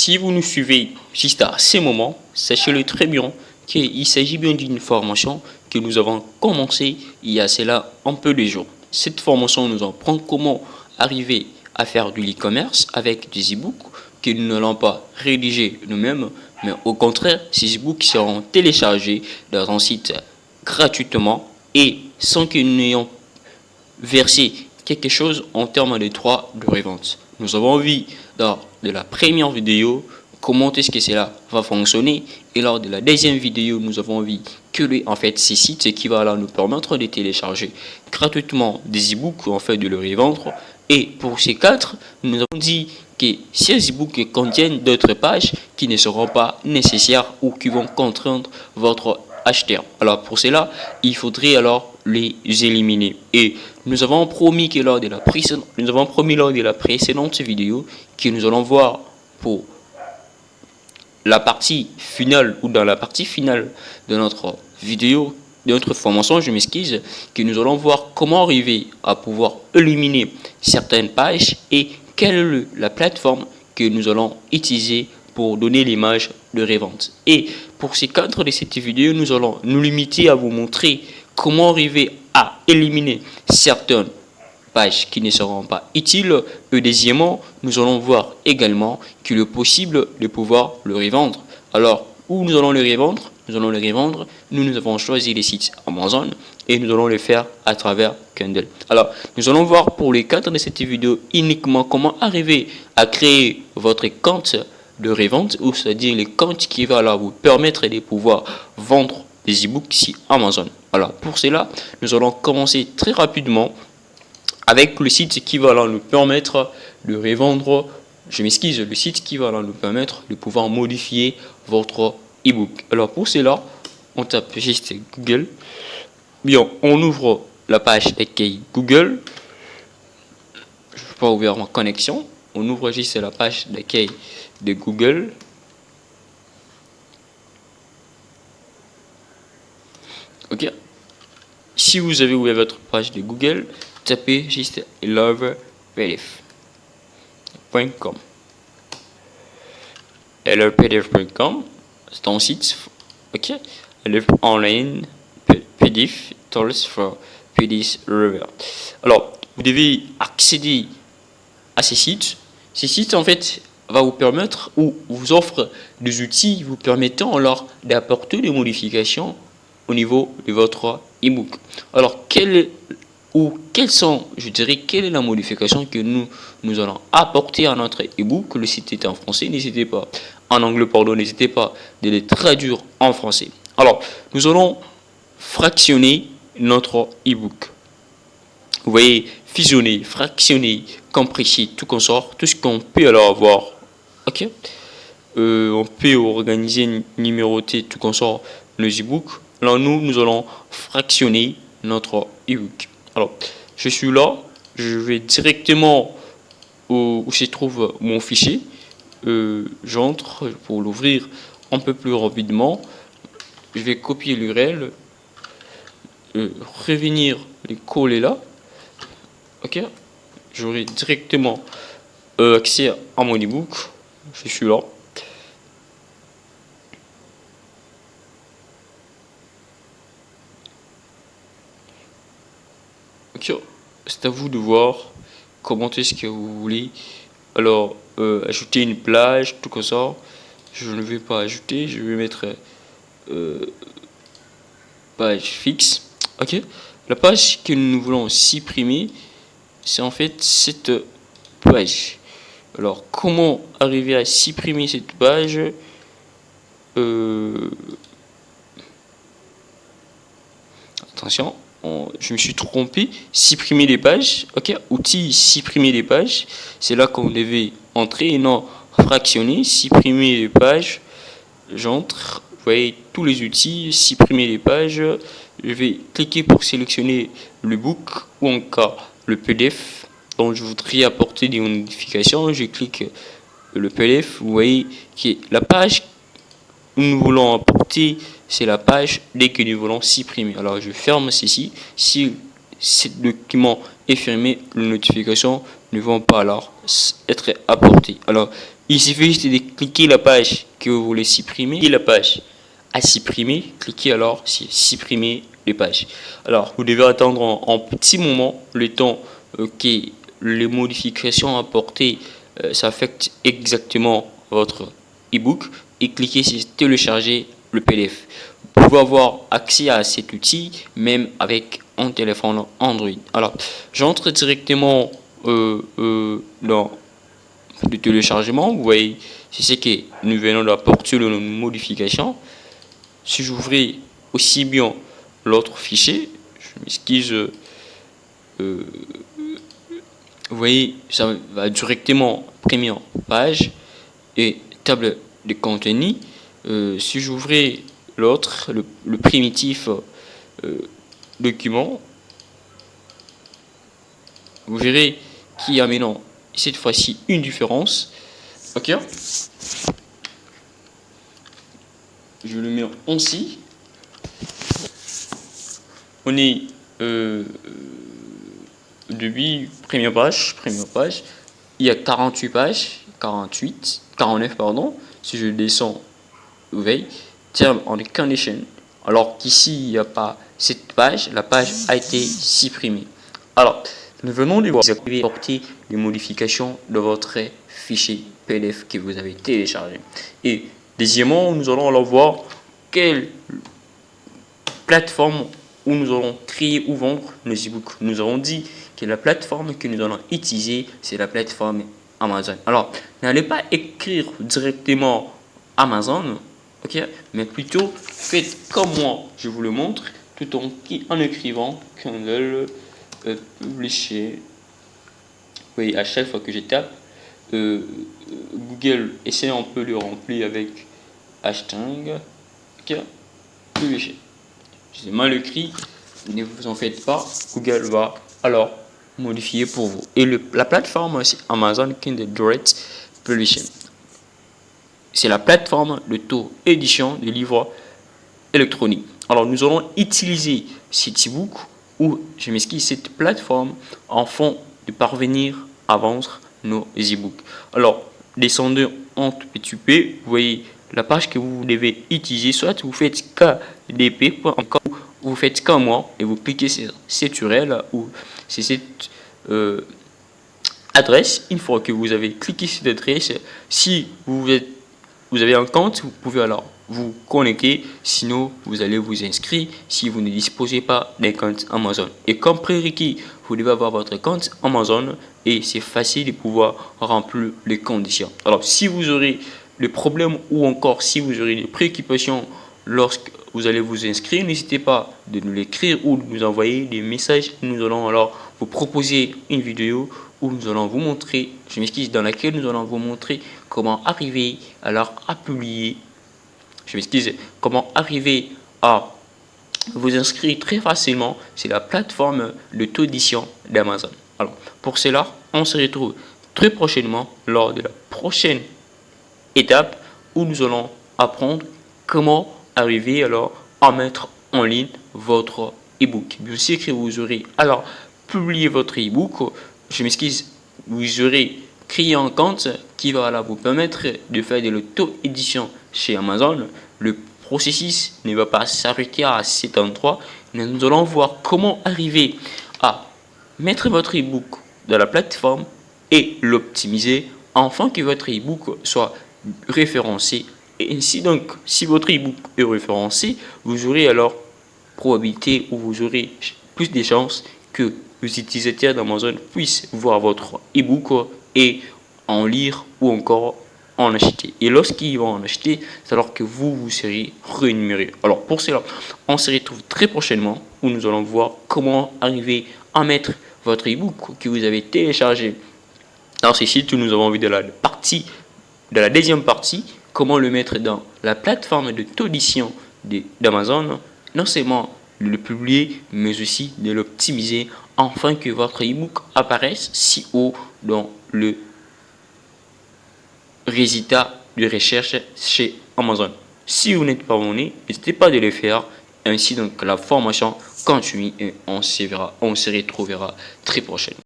Si vous nous suivez juste à ces moments, sachez-le très bien qu'il s'agit bien d'une formation que nous avons commencé il y a cela un peu de jours. Cette formation nous apprend comment arriver à faire de l'e-commerce avec des e-books que nous n'allons pas rédiger nous-mêmes, mais au contraire, ces e-books seront téléchargés dans un site gratuitement et sans que nous n'ayons versé quelque chose en termes de droits de revente. Nous avons vu dans de la première vidéo comment est-ce que cela va fonctionner, et lors de la deuxième vidéo nous avons vu que en fait ces sites qui va là nous permettre de télécharger gratuitement des e-books en fait de le revendre. Et pour ces quatre, nous avons dit que ces e-books contiennent d'autres pages qui ne seront pas nécessaires ou qui vont contraindre votre acheteur. Alors pour cela, il faudrait alors les éliminer. Et nous avons promis que lors de la précédente vidéo que nous allons voir pour la partie finale ou dans la partie finale de notre vidéo, de notre formation, je m'excuse, que nous allons voir comment arriver à pouvoir éliminer certaines pages et quelle est la plateforme que nous allons utiliser pour donner l'image de revente. Et pour ces cadres de cette vidéo, nous allons nous limiter à vous montrer comment arriver à éliminer certaines pages qui ne seront pas utiles. Et deuxièmement, nous allons voir également qu'il est possible de pouvoir le revendre. Alors, où nous allons le revendre? Nous avons choisi les sites Amazon et nous allons le faire à travers Kindle. Alors, nous allons voir pour les cadres de cette vidéo uniquement comment arriver à créer votre compte de revente, ou c'est-à-dire les comptes qui va là vous permettre de pouvoir vendre des e-books sur Amazon. Alors, pour cela, nous allons commencer très rapidement avec le site qui va là nous permettre de revendre, le site qui va là nous permettre de pouvoir modifier votre e-book. Alors pour cela, on tape juste Google. Bien, on ouvre la page d'accueil Google. Je ne peux pas ouvrir ma connexion. On ouvre juste la page d'accueil de Google. Ok. Si vous avez ouvert votre page de Google, tapez juste elloverpdf.com. elloverpdf.com, c'est un site, ok, online PDF tools for PDF Reader. Alors, vous devez accéder à ces sites. Ces sites, en fait, va vous permettre ou vous offre des outils vous permettant alors d'apporter des modifications au niveau de votre e-book. Alors, quelle est la modification que nous allons apporter à notre e-book? Le site est en français, n'hésitez pas, en anglais, pardon, n'hésitez pas de les traduire en français. Alors, nous allons fractionner notre e-book. Vous voyez, fusionner, fractionner, compresser, tout consort, tout ce qu'on peut alors avoir. Ok, on peut organiser, numéroter, tout consort nos e-books. Alors nous allons fractionner notre e-book. Alors, je suis là, je vais directement où se trouve mon fichier. J'entre pour l'ouvrir un peu plus rapidement. Je vais copier l'URL, revenir les coller là. Ok, j'aurai directement accès à mon e-book. Je suis là. Ok, c'est à vous de voir comment est-ce que vous voulez. Alors, ajouter une plage, tout comme ça. Je ne vais pas ajouter, je vais mettre page fixe. Ok, la page que nous voulons supprimer, c'est en fait cette page. Alors, comment arriver à supprimer cette page? Attention, je me suis trompé. Supprimer les pages. Ok, outil supprimer les pages. C'est là qu'on devait entrer et non fractionner. Supprimer les pages. J'entre. Vous voyez tous les outils. Supprimer les pages. Je vais cliquer pour sélectionner le book ou encore le PDF. Donc je voudrais apporter des modifications. Je clique le PDF. Vous voyez que la page que nous voulons apporter, c'est la page dès que nous voulons supprimer. Alors je ferme ceci. Si ce document est fermé, la notification ne vont pas alors être apportés. Alors, il suffit juste de cliquer la page que vous voulez supprimer et la page à supprimer, cliquez alors sur supprimer les pages. Alors, vous devez attendre un petit moment le temps que les modifications apportées s'affectent exactement votre ebook et cliquez sur télécharger le PDF. Vous pouvez avoir accès à cet outil même avec un téléphone Android. Alors, j'entre directement dans le téléchargement. Vous voyez, c'est ce que nous venons d'apporter une modification. Si j'ouvrais aussi bien l'autre fichier, je m'excuse, vous voyez, ça va directement première page et table de contenu. Si j'ouvrais l'autre, le primitif document, vous verrez qu'il y a maintenant cette fois-ci une différence. Ok, je le mets ainsi. On est début, première page, il y a 48 pages, 49 pardon. Si je descends, vous voyez, term and condition, alors qu'ici il n'y a pas cette page, la page a été supprimée. Alors, nous venons de voir apporter des modifications de votre fichier PDF que vous avez téléchargé. Et deuxièmement, nous allons alors voir quelle plateforme où nous allons créer ou vendre nos e-books. Nous avons dit que la plateforme que nous allons utiliser, c'est la plateforme Amazon. Alors, n'allez pas écrire directement Amazon, ok, mais plutôt faites comme moi, je vous le montre, tout en écrivant Kindle Publisher. Oui, à chaque fois que je tape, Google essaie un peu de le remplir avec hashtag, ok, Publisher. J'ai mal écrit, ne vous en faites pas, Google va alors modifier pour vous. Et la plateforme, c'est Amazon Kindle Direct Publishing. C'est la plateforme de édition de livres électroniques. Alors, nous allons utiliser cet e-book ou, je m'excuse, cette plateforme afin de parvenir à vendre nos e-books. Alors, descendez en tout petit peu, vous voyez la page que vous devez utiliser, soit vous faites kdp.com, vous faites comme moi et vous cliquez sur cette URL ou c'est cette adresse. Une fois que vous avez cliqué sur cette adresse, si vous avez un compte, vous pouvez alors vous connecter, sinon vous allez vous inscrire si vous ne disposez pas d'un compte Amazon. Et comme prérequis, vous devez avoir votre compte Amazon et c'est facile de pouvoir remplir les conditions. Alors si vous aurez des problèmes ou encore si vous aurez des préoccupations lorsque vous allez vous inscrire, n'hésitez pas de nous l'écrire ou de nous envoyer des messages. Nous allons alors vous proposer une vidéo où nous allons vous montrer, je m'excuse, dans laquelle nous allons vous montrer comment arriver alors à publier, je m'excuse, comment arriver à vous inscrire très facilement sur la plateforme de audition d'Amazon. Alors, pour cela, on se retrouve très prochainement lors de la prochaine étape où nous allons apprendre comment arriver alors à mettre en ligne votre ebook. Bien sûr que vous aurez alors publié votre ebook, je m'excuse, vous aurez créé un compte qui va alors vous permettre de faire de l'auto-édition chez Amazon. Le processus ne va pas s'arrêter à cet endroit, mais nous allons voir comment arriver à mettre votre ebook dans la plateforme et l'optimiser afin que votre ebook soit référencé. Et ainsi donc, si votre ebook est référencé, vous aurez alors probabilité ou vous aurez plus de chances que les utilisateurs d'Amazon puissent voir votre ebook et en lire ou encore en acheter. Et lorsqu'ils vont en acheter, c'est alors que vous serez rémunéré. Alors pour cela, on se retrouve très prochainement où nous allons voir comment arriver à mettre votre ebook que vous avez téléchargé dans ce site où nous avons vu de la deuxième partie, comment le mettre dans la plateforme de audition d'Amazon, non seulement de le publier, mais aussi de l'optimiser afin que votre ebook apparaisse si haut dans le résultat de recherche chez Amazon. Si vous n'êtes pas abonné, n'hésitez pas de le faire. Ainsi donc la formation continue et on se retrouvera très prochainement.